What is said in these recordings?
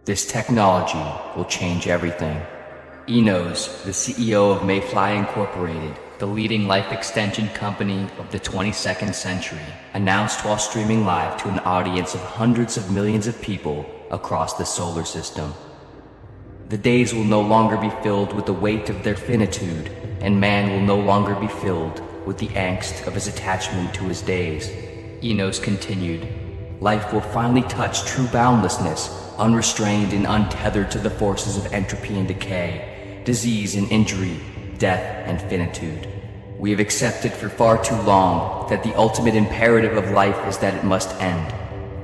This technology will change everything. Enos, the CEO of Mayfly Incorporated, the leading life extension company of the 22nd century, announced while streaming live to an audience of hundreds of millions of people across the solar system. The days will no longer be filled with the weight of their finitude, and man will no longer be filled with the angst of his attachment to his days. Enos continued, life will finally touch true boundlessness, unrestrained and untethered to the forces of entropy and decay, disease and injury, death and finitude. We have accepted for far too long that the ultimate imperative of life is that it must end.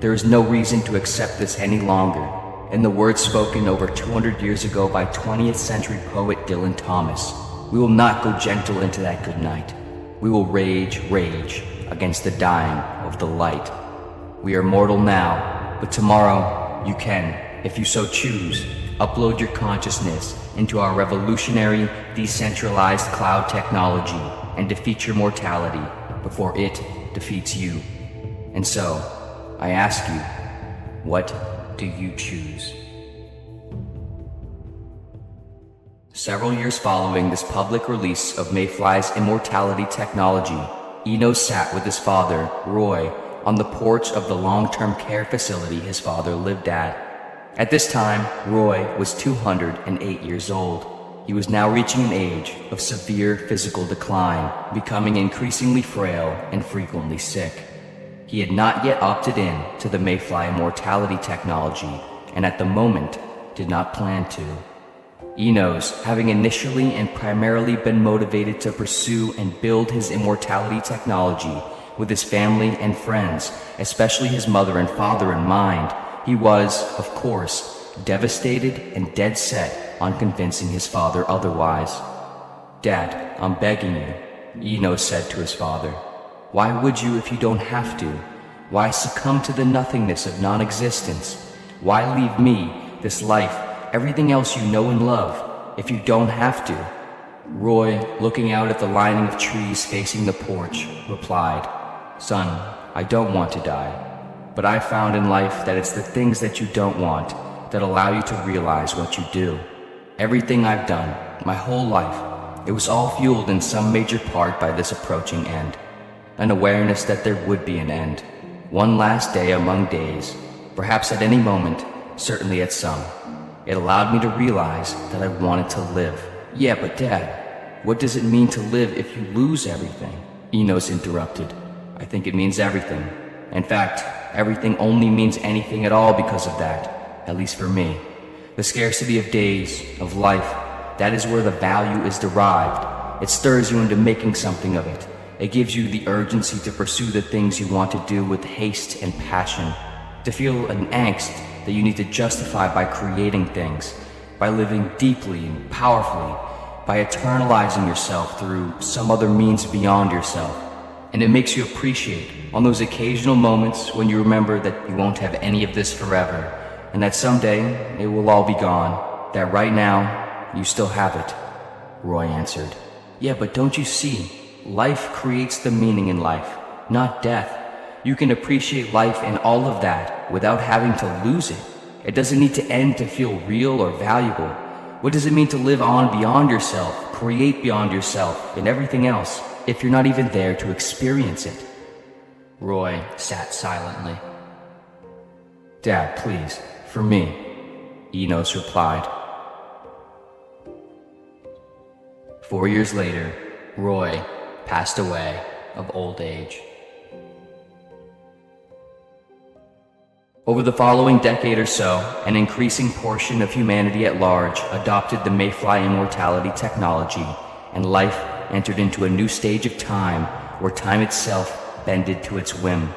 There is no reason to accept this any longer. In the words spoken over 200 years ago by 20th century poet Dylan Thomas, we will not go gentle into that good night. We will rage against the dying of the light. We are mortal now, but tomorrow you can, if you so choose, upload your consciousness into our revolutionary, decentralized cloud technology and defeat your mortality before it defeats you. And so, I ask you, what do you choose? Several years following this public release of Mayfly's immortality technology, Enos sat with his father, Roy, on the porch of the long-term care facility his father lived at. At this time, Roy was 208 years old. He was now reaching an age of severe physical decline, becoming increasingly frail and frequently sick. He had not yet opted in to the Mayfly immortality technology, and at the moment, did not plan to. Enos, having initially and primarily been motivated to pursue and build his immortality technology with his family and friends, especially his mother and father in mind, he was, of course, devastated and dead set on convincing his father otherwise. "Dad, I'm begging you," Enos said to his father. "Why would you if you don't have to? Why succumb to the nothingness of non-existence? Why leave me, this life, everything else you know and love, if you don't have to?" Roy, looking out at the lining of trees facing the porch, replied, "Son, I don't want to die, but I found in life that it's the things that you don't want that allow you to realize what you do. Everything I've done, my whole life, it was all fueled in some major part by this approaching end, an awareness that there would be an end, one last day among days, perhaps at any moment, certainly at some. It allowed me to realize that I wanted to live." "Yeah, but Dad, what does it mean to live if you lose everything?" Enos interrupted. "I think it means everything. In fact, everything only means anything at all because of that, at least for me. The scarcity of days, of life, that is where the value is derived. It stirs you into making something of it. It gives you the urgency to pursue the things you want to do with haste and passion, to feel an angst that you need to justify by creating things, by living deeply and powerfully, by eternalizing yourself through some other means beyond yourself. And it makes you appreciate on those occasional moments when you remember that you won't have any of this forever, and that someday it will all be gone, that right now you still have it." Roy answered, "Yeah, but don't you see? Life creates the meaning in life, not death. You can appreciate life and all of that without having to lose it. It doesn't need to end to feel real or valuable. What does it mean to live on beyond yourself, create beyond yourself and everything else, if you're not even there to experience it?" Roy sat silently. "Dad, please, for me," Enos replied. 4 years later, Roy passed away of old age. Over the following decade or so, an increasing portion of humanity at large adopted the Mayfly immortality technology, and life entered into a new stage of time where time itself bended to its whim.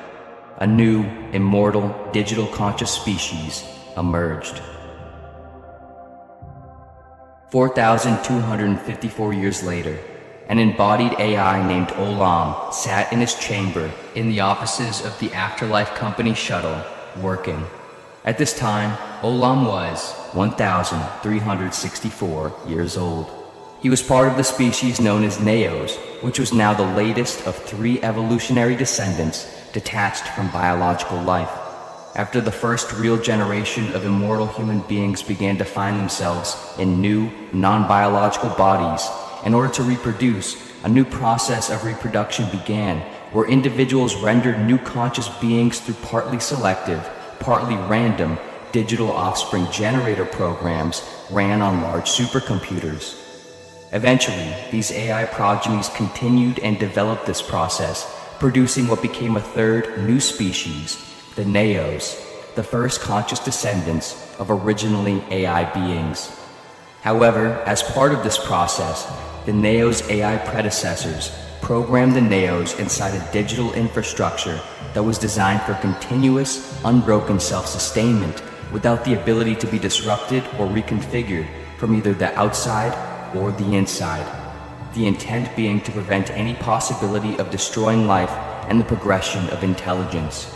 A new, immortal, digital conscious species emerged. 4,254 years later, an embodied AI named Olam sat in his chamber in the offices of the Afterlife Company shuttle, working. At this time, Olam was 1,364 years old. He was part of the species known as Neos, which was now the latest of 3 evolutionary descendants detached from biological life. After the first real generation of immortal human beings began to find themselves in new, non-biological bodies, in order to reproduce, a new process of reproduction began, where individuals rendered new conscious beings through partly selective, partly random, digital offspring generator programs ran on large supercomputers. Eventually, these AI progenies continued and developed this process, producing what became a third new species, the Neos, the first conscious descendants of originally AI beings. However, as part of this process, the Neos' AI predecessors programmed the Neos inside a digital infrastructure that was designed for continuous, unbroken self-sustainment without the ability to be disrupted or reconfigured from either the outside or the inside. The intent being to prevent any possibility of destroying life and the progression of intelligence.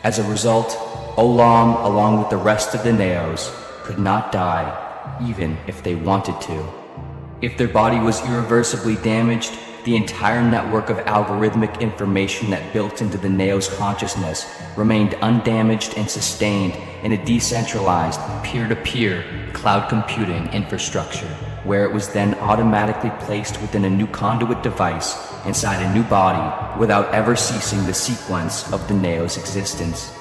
As a result, Olam, along with the rest of the Neos, could not die, even if they wanted to. If their body was irreversibly damaged, the entire network of algorithmic information that built into the Neo's consciousness remained undamaged and sustained in a decentralized, peer-to-peer cloud computing infrastructure, where it was then automatically placed within a new conduit device inside a new body without ever ceasing the sequence of the Neo's existence.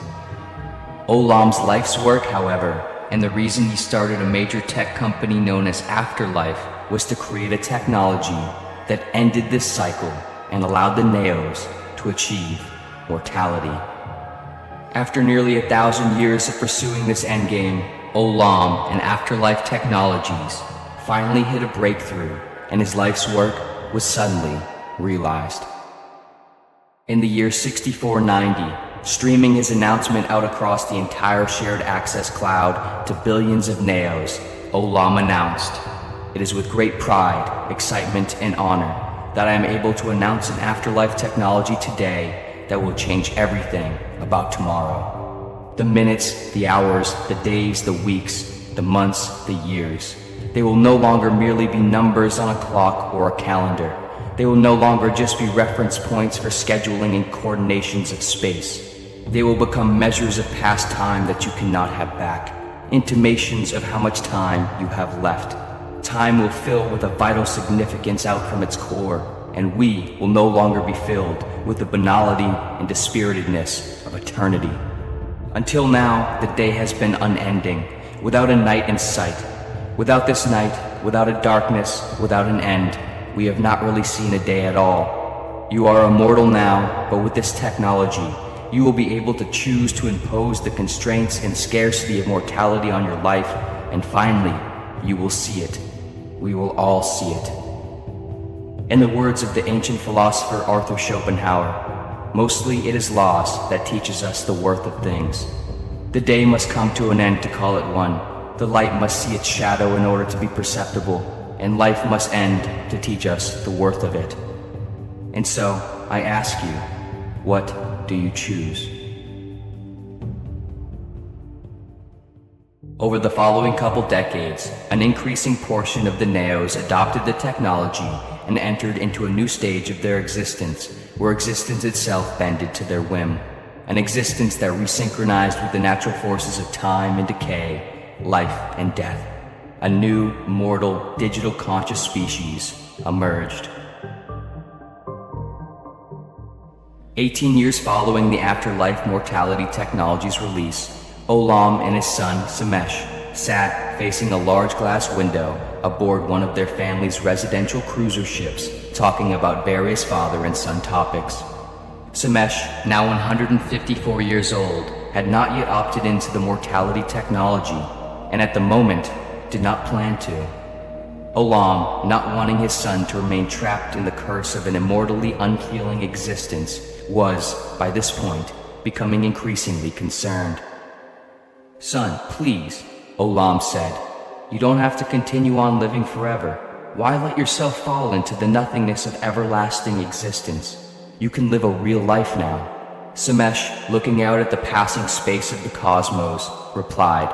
Olam's life's work, however, and the reason he started a major tech company known as Afterlife, was to create a technology that ended this cycle and allowed the Neos to achieve mortality. After nearly 1,000 years of pursuing this endgame, Olam and Afterlife Technologies finally hit a breakthrough, and his life's work was suddenly realized. In the year 6490, streaming his announcement out across the entire shared access cloud to billions of Neos, Olam announced, "It is with great pride, excitement, and honor that I am able to announce an afterlife technology today that will change everything about tomorrow. The minutes, the hours, the days, the weeks, the months, the years. They will no longer merely be numbers on a clock or a calendar. They will no longer just be reference points for scheduling and coordinations of space. They will become measures of past time that you cannot have back, intimations of how much time you have left. Time will fill with a vital significance out from its core, and we will no longer be filled with the banality and dispiritedness of eternity. Until now, the day has been unending, without a night in sight. Without this night, without a darkness, without an end, we have not really seen a day at all. You are immortal now, but with this technology, you will be able to choose to impose the constraints and scarcity of mortality on your life, and finally, you will see it. We will all see it." In the words of the ancient philosopher Arthur Schopenhauer, mostly it is loss that teaches us the worth of things. The day must come to an end to call it one. The light must see its shadow in order to be perceptible, and life must end to teach us the worth of it. And so, I ask you, what do you choose? Over the following couple decades, an increasing portion of the Neos adopted the technology and entered into a new stage of their existence, where existence itself bended to their whim. An existence that resynchronized with the natural forces of time and decay, life and death. A new, mortal, digital conscious species emerged. 18 years following the Afterlife Mortality technology's release, Olam and his son, Samesh, sat facing a large glass window aboard one of their family's residential cruiser ships, talking about various father and son topics. Samesh, now 154 years old, had not yet opted into the mortality technology, and at the moment, did not plan to. Olam, not wanting his son to remain trapped in the curse of an immortally unfeeling existence, was, by this point, becoming increasingly concerned. "Son, please," Olam said. "You don't have to continue on living forever. Why let yourself fall into the nothingness of everlasting existence? You can live a real life now." Samesh, looking out at the passing space of the cosmos, replied,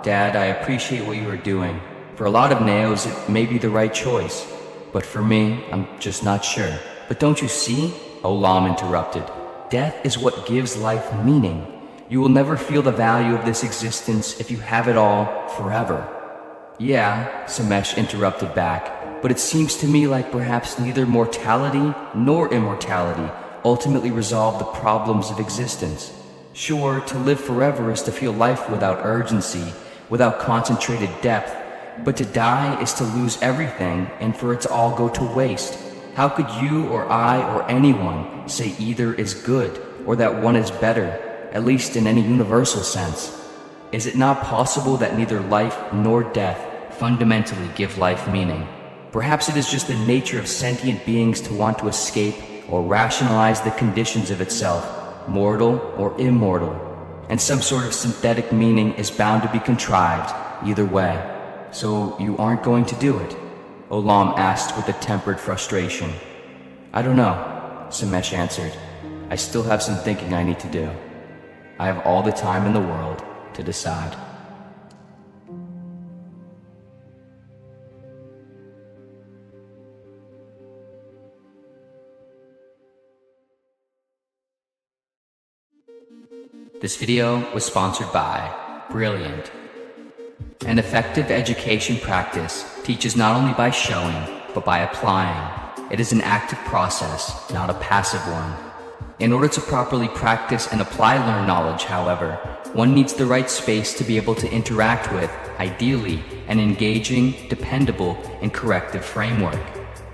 "Dad, I appreciate what you are doing. For a lot of Neos, it may be the right choice. But for me, I'm just not sure." "But don't you see?" Olam interrupted. "Death is what gives life meaning. You will never feel the value of this existence if you have it all forever. Yeah, Samesh interrupted back, but it seems to me like perhaps neither mortality nor immortality ultimately resolve the problems of existence. Sure, to live forever is to feel life without urgency, without concentrated depth, but to die is to lose everything and for it to all go to waste. How could you or I or anyone say either is good or that one is better, at least in any universal sense? Is it not possible that neither life nor death fundamentally give life meaning? Perhaps it is just the nature of sentient beings to want to escape or rationalize the conditions of itself, mortal or immortal, and some sort of synthetic meaning is bound to be contrived either way. So you aren't going to do it? Olam asked with a tempered frustration. I don't know, Samesh answered. I still have some thinking I need to do. I have all the time in the world to decide. This video was sponsored by Brilliant. An effective education practice teaches not only by showing, but by applying. It is an active process, not a passive one. In order to properly practice and apply learned knowledge, however, one needs the right space to be able to interact with, ideally, an engaging, dependable, and corrective framework.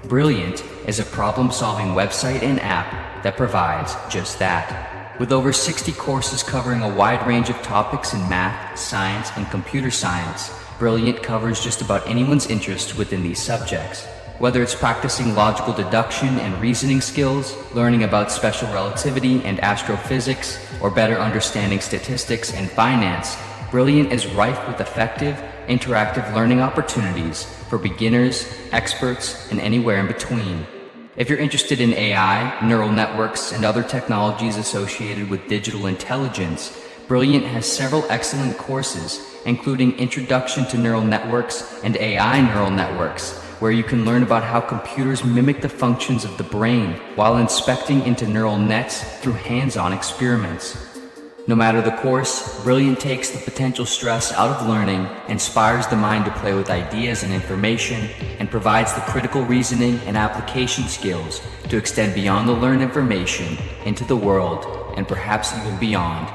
Brilliant is a problem-solving website and app that provides just that. With over 60 courses covering a wide range of topics in math, science, and computer science, Brilliant covers just about anyone's interest within these subjects. Whether it's practicing logical deduction and reasoning skills, learning about special relativity and astrophysics, or better understanding statistics and finance, Brilliant is rife with effective, interactive learning opportunities for beginners, experts, and anywhere in between. If you're interested in AI, neural networks, and other technologies associated with digital intelligence, Brilliant has several excellent courses, including Introduction to Neural Networks and AI Neural Networks, where you can learn about how computers mimic the functions of the brain while inspecting into neural nets through hands-on experiments. No matter the course, Brilliant takes the potential stress out of learning, inspires the mind to play with ideas and information, and provides the critical reasoning and application skills to extend beyond the learned information into the world and perhaps even beyond